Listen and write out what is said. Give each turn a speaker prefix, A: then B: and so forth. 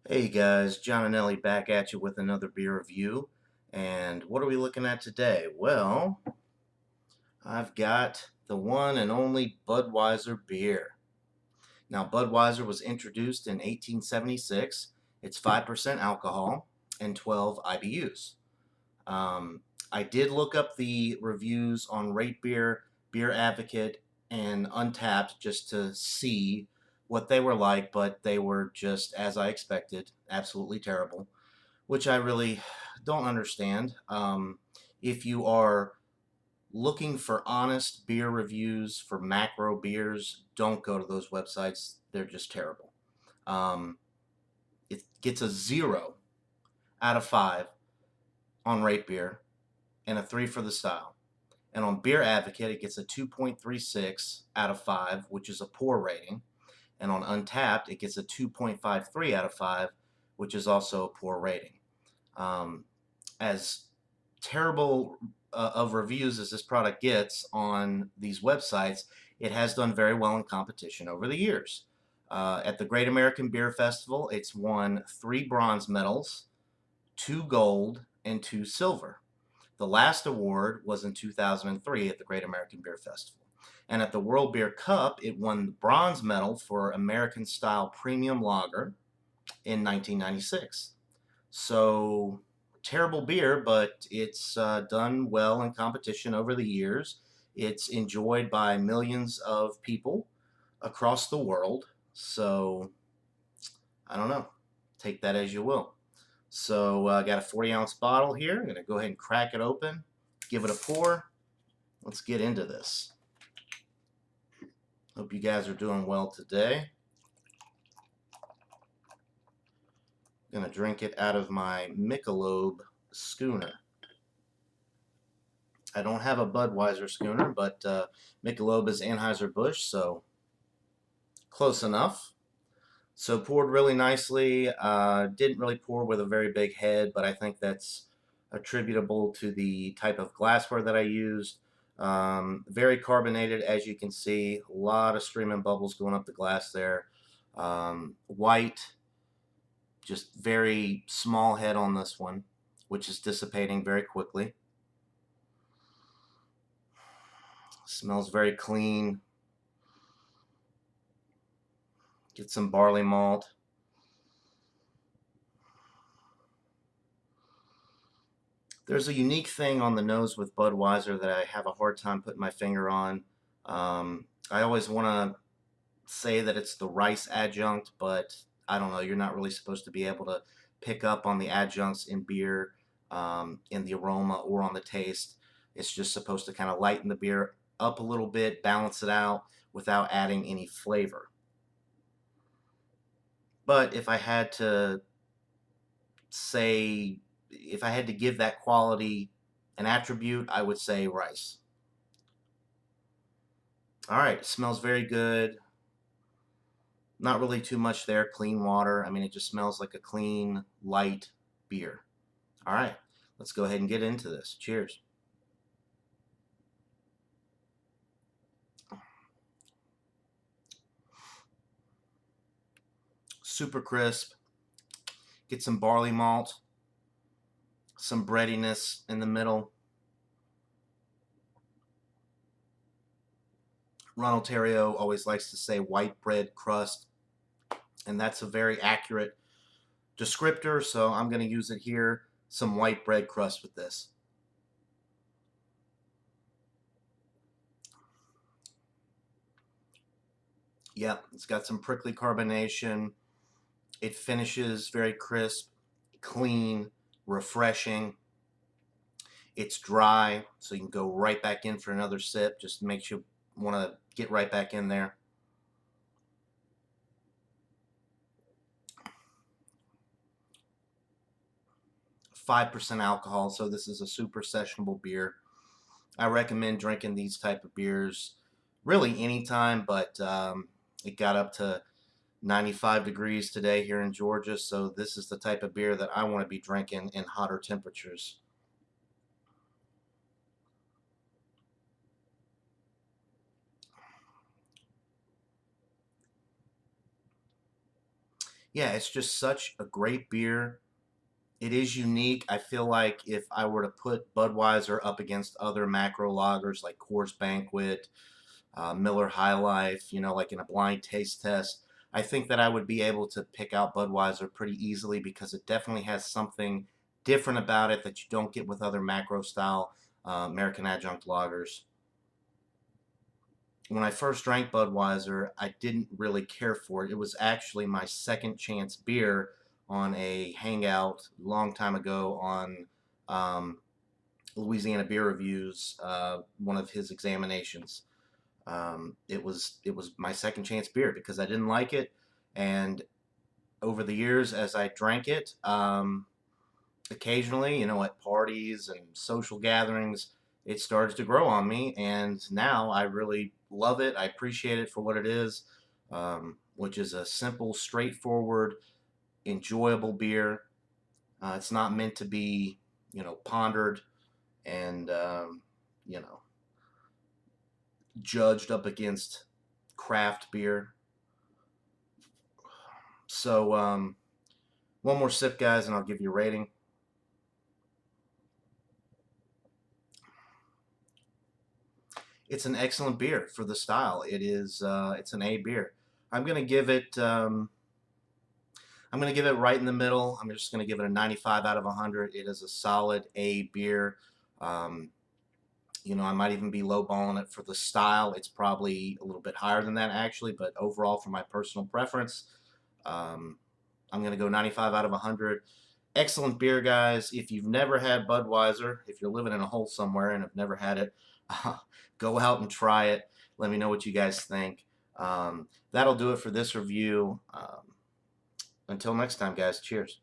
A: Hey guys, John and Ellie back at you with another beer review. And what are we looking at today? Well, I've got the one and only Budweiser beer. Now, Budweiser was introduced in 1876. It's 5% alcohol and 12 IBUs. Um, I did look up the reviews on Rate Beer, Beer Advocate, and Untapped just to see what they were like, but they were just as I expected, absolutely terrible, which I really don't understand. If you are looking for honest beer reviews for macro beers, don't go to those websites. They're just terrible. Um, it gets a 0 out of 5 on Rate Beer and a 3 for the style. And on Beer Advocate, it gets a 2.36 out of 5, which is a poor rating. And on Untapped, it gets a 2.53 out of 5, which is also a poor rating. Um, as terrible of reviews as this product gets on these websites, it has done very well in competition over the years. At the Great American Beer Festival, it's won 3 bronze medals, 2 gold, and 2 silver. The last award was in 2003 at the Great American Beer Festival. And at the World Beer Cup, it won the bronze medal for American Style Premium Lager in 1996. So, terrible beer, but it's done well in competition over the years. It's enjoyed by millions of people across the world. So, I don't know. Take that as you will. So, I got a 40-ounce bottle here. I'm going to go ahead and crack it open, give it a pour. Let's get into this. Hope you guys are doing well today. I'm going to drink it out of my Michelob schooner. I don't have a Budweiser schooner, but Michelob is Anheuser-Busch, so close enough. So poured really nicely. Didn't really pour with a very big head, but I think that's attributable to the type of glassware that I used. Very carbonated, as you can see. A lot of streaming bubbles going up the glass there. White, just very small head on this one, which is dissipating very quickly. Smells very clean. Get some barley malt. There's a unique thing on the nose with Budweiser that I have a hard time putting my finger on. I always want to say that it's the rice adjunct, but I don't know. You're not really supposed to be able to pick up on the adjuncts in beer, in the aroma or on the taste. It's just supposed to kind of lighten the beer up a little bit, balance it out without adding any flavor. But if I had to say, if I had to give that quality an attribute, I would say rice. All right, it smells very good. Not really too much there. Clean water. I mean, it just smells like a clean, light beer. All right, let's go ahead and get into this. Cheers. Super crisp. Get some barley malt, some breadiness in the middle. Ron Ontario always likes to say white bread crust, and that's a very accurate descriptor, so I'm going to use it here. Some white bread crust with this. Yep, it's got some prickly carbonation. It finishes very crisp, clean, refreshing. It's dry, so you can go right back in for another sip. Just makes you want to get right back in there. .5% alcohol, so this is a super sessionable beer. I recommend drinking these type of beers really anytime, but it got up to 95 degrees today here in Georgia, so this is the type of beer that I want to be drinking in hotter temperatures. Yeah, it's just such a great beer. It is unique. I feel like if I were to put Budweiser up against other macro lagers like Coors Banquet, Miller High Life, like in a blind taste test, I think that I would be able to pick out Budweiser pretty easily because it definitely has something different about it that you don't get with other macro style American adjunct lagers. When I first drank Budweiser, I didn't really care for it. It was actually my second chance beer on a hangout a long time ago on um, Louisiana Beer Reviews, one of his examinations. It was my second chance beer because I didn't like it, and over the years as I drank it, occasionally, at parties and social gatherings, it started to grow on me, and now I really love it. I appreciate it for what it is, which is a simple, straightforward, enjoyable beer. It's not meant to be, pondered and, you know, judged up against craft beer. So, one more sip, guys, and I'll give you a rating. It's an excellent beer for the style. It is. It's an A beer. I'm gonna give it. I'm gonna give it right in the middle. I'm just gonna give it a 95 out of 100. It is a solid A beer. Um, I might even be lowballing it for the style. It's probably a little bit higher than that actually, but overall, for my personal preference, um, I'm gonna go 95 out of 100. Excellent beer, guys. If you've never had Budweiser, if you're living in a hole somewhere and have never had it, go out and try it. Let me know what you guys think. That'll do it for this review. Until next time, guys. Cheers.